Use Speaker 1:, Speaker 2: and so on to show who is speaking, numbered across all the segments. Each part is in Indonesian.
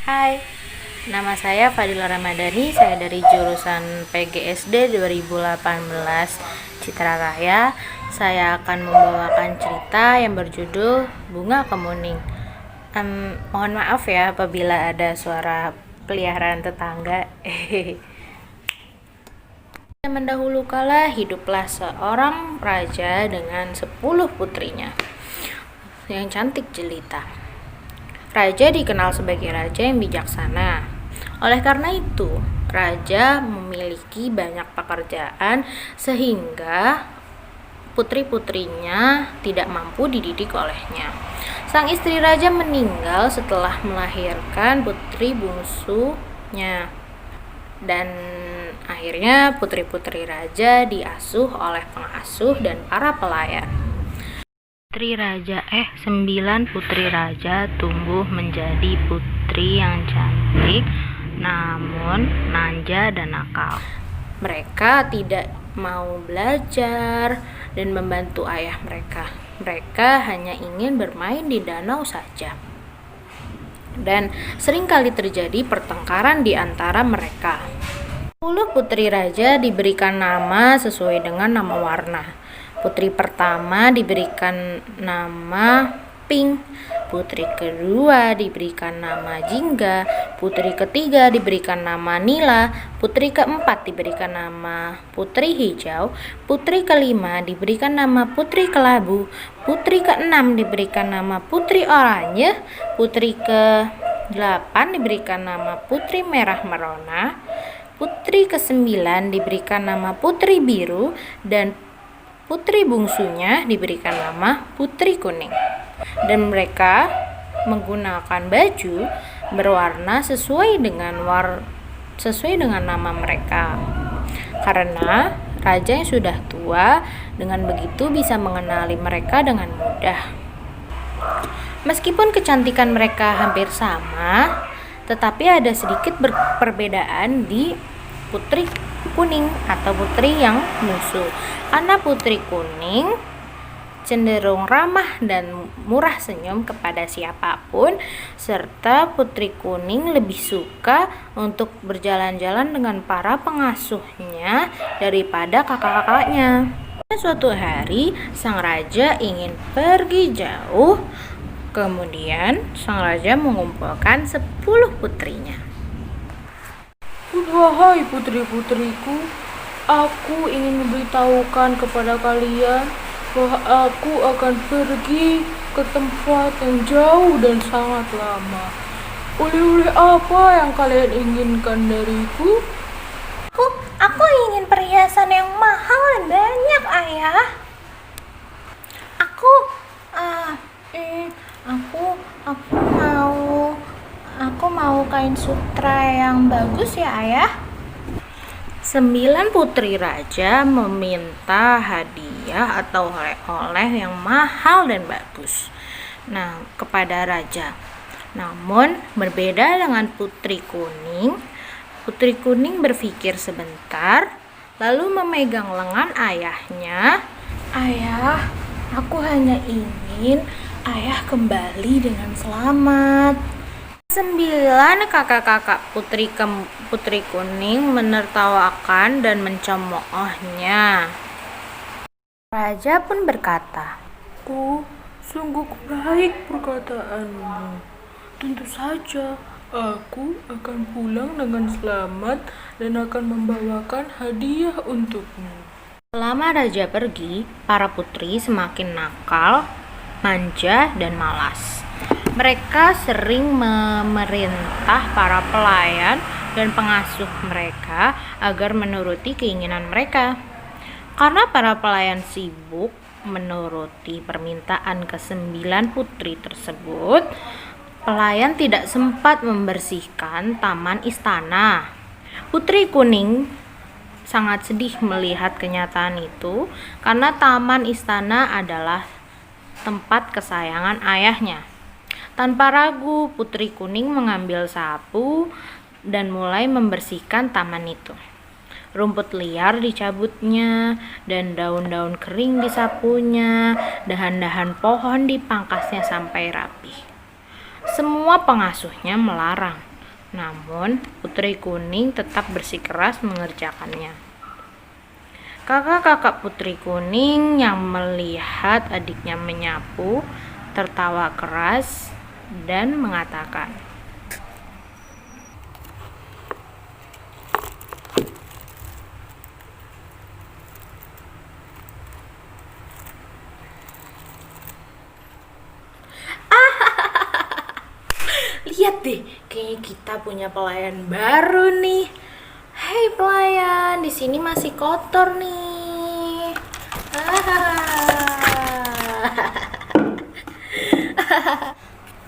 Speaker 1: Hai, nama saya Fadila Ramadhani. Saya dari jurusan PGSD 2018 Citra Raya. Saya akan membawakan cerita yang berjudul Bunga Kemuning. Mohon maaf ya apabila ada suara peliharaan tetangga. Mendahulu kala hiduplah seorang raja dengan 10 putrinya yang cantik jelita. Raja dikenal sebagai raja yang bijaksana. Oleh karena itu, raja memiliki banyak pekerjaan sehingga putri-putrinya tidak mampu dididik olehnya. Sang istri raja meninggal setelah melahirkan putri bungsunya. Dan akhirnya putri-putri raja diasuh oleh pengasuh dan para pelayan. 9 putri raja tumbuh menjadi putri yang cantik, namun manja dan nakal. Mereka tidak mau belajar dan membantu ayah mereka. Mereka hanya ingin bermain di danau saja. Dan seringkali terjadi pertengkaran di antara mereka. 10 putri raja diberikan nama sesuai dengan nama warna. Putri pertama diberikan nama Pink, putri kedua diberikan nama Jingga, putri ketiga diberikan nama Nila, putri keempat diberikan nama Putri Hijau, putri kelima diberikan nama Putri Kelabu, putri keenam diberikan nama Putri Oranye, putri ke-8 diberikan nama Putri Merah Merona, putri ke-9 diberikan nama Putri Biru, dan putri bungsunya diberikan nama Putri Kuning. Dan mereka menggunakan baju berwarna sesuai dengan nama mereka. Karena raja yang sudah tua dengan begitu bisa mengenali mereka dengan mudah. Meskipun kecantikan mereka hampir sama, tetapi ada sedikit perbedaan di Putri Kuning atau putri yang bungsu. Karena Putri Kuning cenderung ramah dan murah senyum kepada siapapun, serta Putri Kuning lebih suka untuk berjalan-jalan dengan para pengasuhnya daripada kakak-kakaknya. Suatu hari, sang raja ingin pergi jauh. Kemudian, sang raja mengumpulkan 10 putrinya.
Speaker 2: Wahai putri-putriku, aku ingin memberitahukan kepada kalian bahwa aku akan pergi ke tempat yang jauh dan sangat lama. Oleh-oleh apa yang kalian inginkan dariku?
Speaker 1: Aku ingin perhiasan yang mahal dan banyak, ayah. Aku mau kain sutra yang bagus ya, ayah. 9 putri raja meminta hadiah atau oleh-oleh yang mahal dan bagus kepada raja. Namun berbeda dengan Putri Kuning berpikir sebentar lalu memegang lengan ayahnya. Ayah, aku hanya ingin ayah kembali dengan selamat. 9 kakak-kakak Putri Kuning menertawakan dan mencemoohnya. Raja pun berkata,
Speaker 2: Sungguh baik perkataanmu. Tentu saja, aku akan pulang dengan selamat dan akan membawakan hadiah untukmu.
Speaker 1: Selama raja pergi, para putri semakin nakal, manja, dan malas. Mereka sering memerintah para pelayan dan pengasuh mereka agar menuruti keinginan mereka. Karena para pelayan sibuk menuruti permintaan ke-9 putri tersebut, pelayan tidak sempat membersihkan taman istana. Putri Kuning sangat sedih melihat kenyataan itu karena taman istana adalah tempat kesayangan ayahnya. Tanpa ragu, Putri Kuning mengambil sapu dan mulai membersihkan taman itu. Rumput liar dicabutnya dan daun-daun kering disapunya, dahan-dahan pohon dipangkasnya sampai rapi. Semua pengasuhnya melarang, Namun, putri kuning tetap bersikeras mengerjakannya. Kakak-kakak putri kuning yang melihat adiknya menyapu tertawa keras dan mengatakan, "Lihat deh, kayaknya kita punya pelayan baru nih. Hei pelayan, di sini masih kotor nih."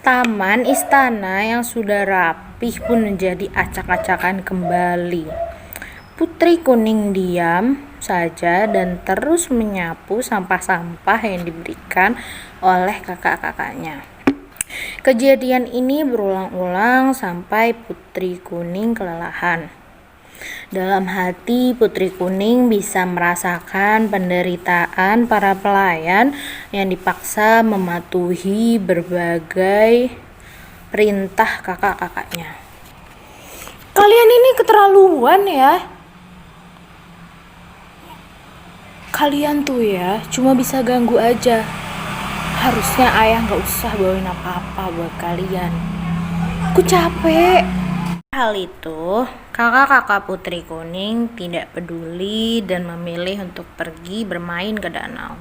Speaker 1: Taman istana yang sudah rapih pun menjadi acak-acakan kembali. Putri kuning diam saja dan terus menyapu sampah-sampah yang diberikan oleh kakak-kakaknya. Kejadian ini berulang-ulang sampai putri kuning kelelahan. Dalam hati, putri kuning bisa merasakan penderitaan para pelayan yang dipaksa mematuhi berbagai perintah kakak-kakaknya. "Kalian ini keterlaluan ya. Kalian tuh ya cuma bisa ganggu aja. Harusnya ayah gak usah bawain apa-apa buat kalian. Aku capek." Hal itu, kakak-kakak putri kuning tidak peduli dan memilih untuk pergi bermain ke danau.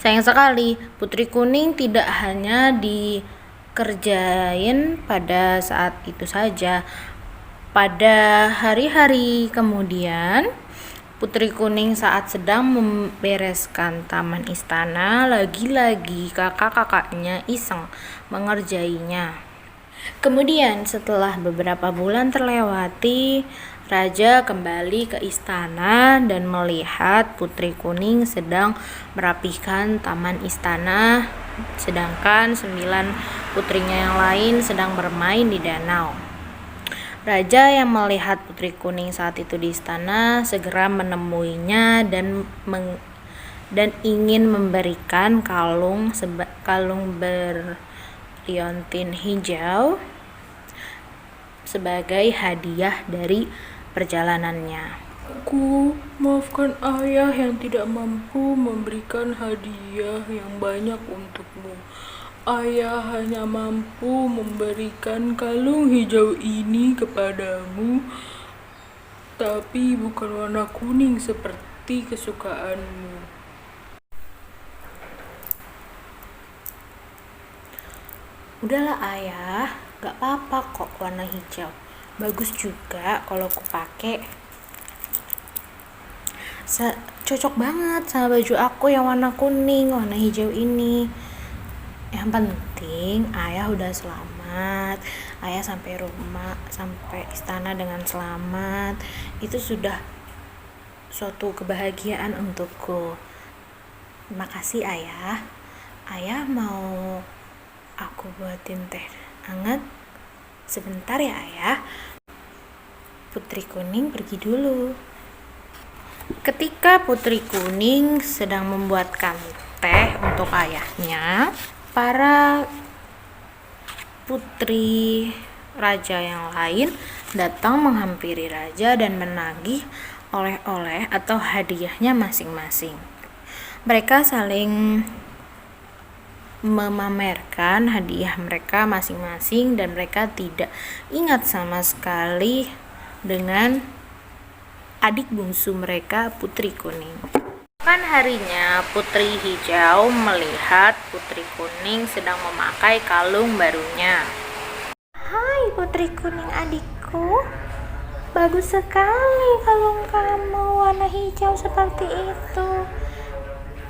Speaker 1: Sayang sekali, putri kuning tidak hanya dikerjain pada saat itu saja. Pada hari-hari kemudian, putri kuning saat sedang membereskan taman istana, lagi-lagi kakak-kakaknya iseng mengerjainya. Kemudian setelah beberapa bulan terlewati, raja kembali ke istana dan melihat putri kuning sedang merapihkan taman istana, sedangkan 9 putrinya yang lain sedang bermain di danau. Raja yang melihat putri kuning saat itu di istana segera menemuinya dan ingin memberikan kalung berliontin hijau sebagai hadiah dari perjalanannya.
Speaker 2: Aku maafkan ayah yang tidak mampu memberikan hadiah yang banyak untukmu. Ayah hanya mampu memberikan kalung hijau ini kepadamu, tapi bukan warna kuning seperti kesukaanmu.
Speaker 1: Udahlah ayah, gak apa-apa kok warna hijau. Bagus juga kalau aku pakai. Cocok banget sama baju aku yang warna kuning, warna hijau ini. Yang penting ayah udah selamat. Ayah sampai rumah, sampai istana dengan selamat. Itu sudah suatu kebahagiaan untukku. Terima kasih ayah. Ayah mau aku buatin teh hangat sebentar ya ayah. Putri kuning pergi dulu. Ketika putri kuning sedang membuatkan teh untuk ayahnya, para putri raja yang lain datang menghampiri raja dan menagih oleh-oleh atau hadiahnya masing-masing. Mereka saling memamerkan hadiah mereka masing-masing dan mereka tidak ingat sama sekali dengan adik bungsu mereka, putri kuning. Kan harinya putri hijau melihat putri kuning sedang memakai kalung barunya. "Hai putri kuning adikku, bagus sekali kalung kamu warna hijau seperti itu.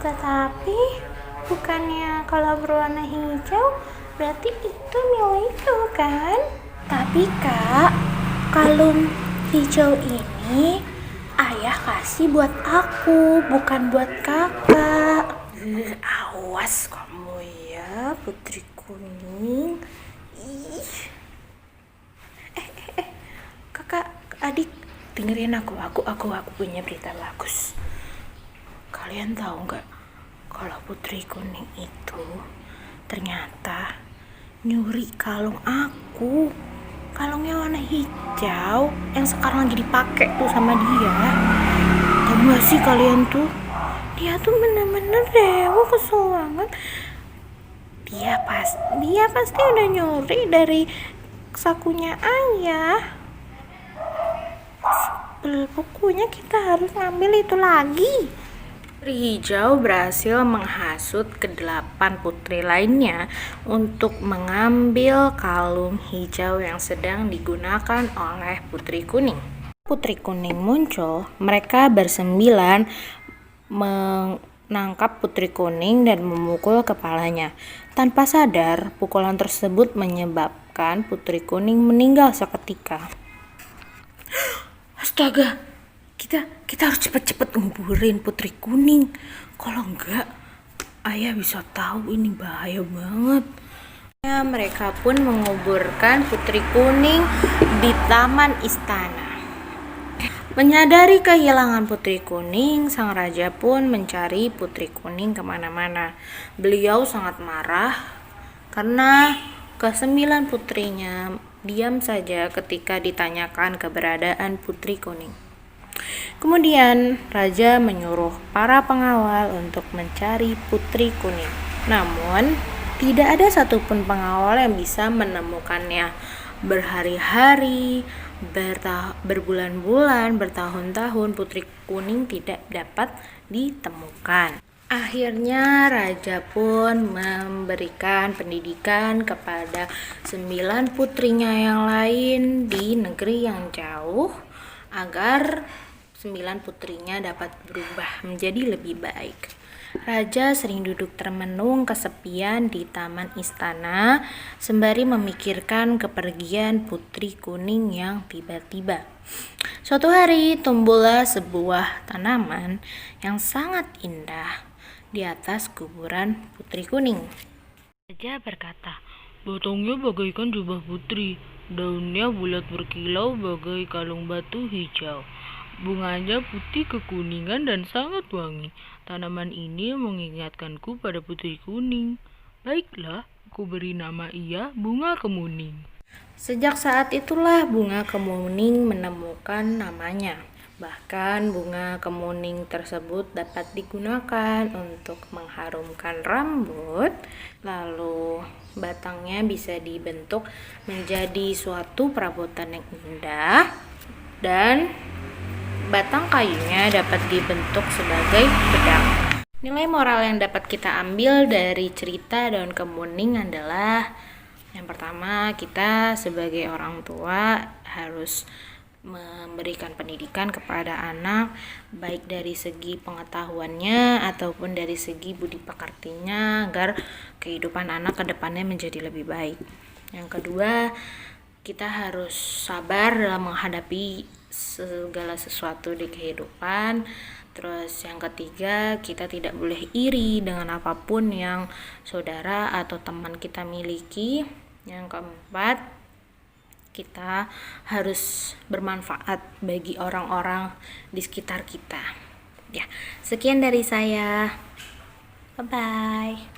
Speaker 1: Tetapi bukannya kalau berwarna hijau berarti itu milikku kan?" "Tapi kak, kalung hijau ini ayah kasih buat aku, bukan buat kakak." Awas kamu ya putri kuning. Ih. Kakak, adik, dengerin aku punya berita bagus. Kalian tahu nggak kalau putri kuning itu ternyata nyuri kalung aku. kalungnya warna hijau yang sekarang lagi dipakai tuh sama dia. Tahu gak sih kalian tuh, dia tuh bener-bener dewa, kesel banget. Dia pasti udah nyuri dari sakunya ayah. Pokoknya kita harus ngambil itu lagi. Putri Hijau berhasil menghasut ke-8 putri lainnya untuk mengambil kalung hijau yang sedang digunakan oleh Putri Kuning. Putri Kuning muncul, mereka bersembilan menangkap Putri Kuning dan memukul kepalanya. Tanpa sadar, pukulan tersebut menyebabkan Putri Kuning meninggal seketika. Astaga, kita harus cepat-cepat nguburin Putri Kuning. Kalau enggak, ayah bisa tahu, ini bahaya banget. Mereka pun menguburkan Putri Kuning di taman istana. Menyadari kehilangan Putri Kuning, sang raja pun mencari Putri Kuning kemana-mana. Beliau sangat marah karena ke-9 putrinya diam saja ketika ditanyakan keberadaan Putri Kuning. Kemudian raja menyuruh para pengawal untuk mencari Putri Kuning. Namun tidak ada satupun pengawal yang bisa menemukannya. Berhari-hari, berbulan-bulan, bertahun-tahun Putri Kuning tidak dapat ditemukan. Akhirnya raja pun memberikan pendidikan kepada 9 putrinya yang lain di negeri yang jauh agar 9 putrinya dapat berubah menjadi lebih baik. Raja sering duduk termenung kesepian di taman istana sembari memikirkan kepergian Putri Kuning yang tiba-tiba. Suatu hari tumbuhlah sebuah tanaman yang sangat indah di atas kuburan Putri Kuning. Raja berkata,
Speaker 2: Batangnya bagaikan jubah putri, daunnya bulat berkilau bagai kalung batu hijau. Bunganya putih kekuningan dan sangat wangi. Tanaman ini mengingatkanku pada Putri Kuning. Baiklah, aku beri nama ia Bunga Kemuning.
Speaker 1: Sejak saat itulah Bunga Kemuning menemukan namanya. Bahkan bunga kemuning tersebut dapat digunakan untuk mengharumkan rambut, lalu batangnya bisa dibentuk menjadi suatu perabotan yang indah, dan batang kayunya dapat dibentuk sebagai pedang. Nilai moral yang dapat kita ambil dari cerita daun kemuning adalah, yang pertama, kita sebagai orang tua harus memberikan pendidikan kepada anak, baik dari segi pengetahuannya ataupun dari segi budi pekertinya, agar kehidupan anak ke depannya menjadi lebih baik. Yang kedua, kita harus sabar dalam menghadapi segala sesuatu di kehidupan. Terus yang ketiga, kita tidak boleh iri dengan apapun yang saudara atau teman kita miliki. Yang keempat, kita harus bermanfaat bagi orang-orang di sekitar kita. Ya, sekian dari saya. Bye-bye.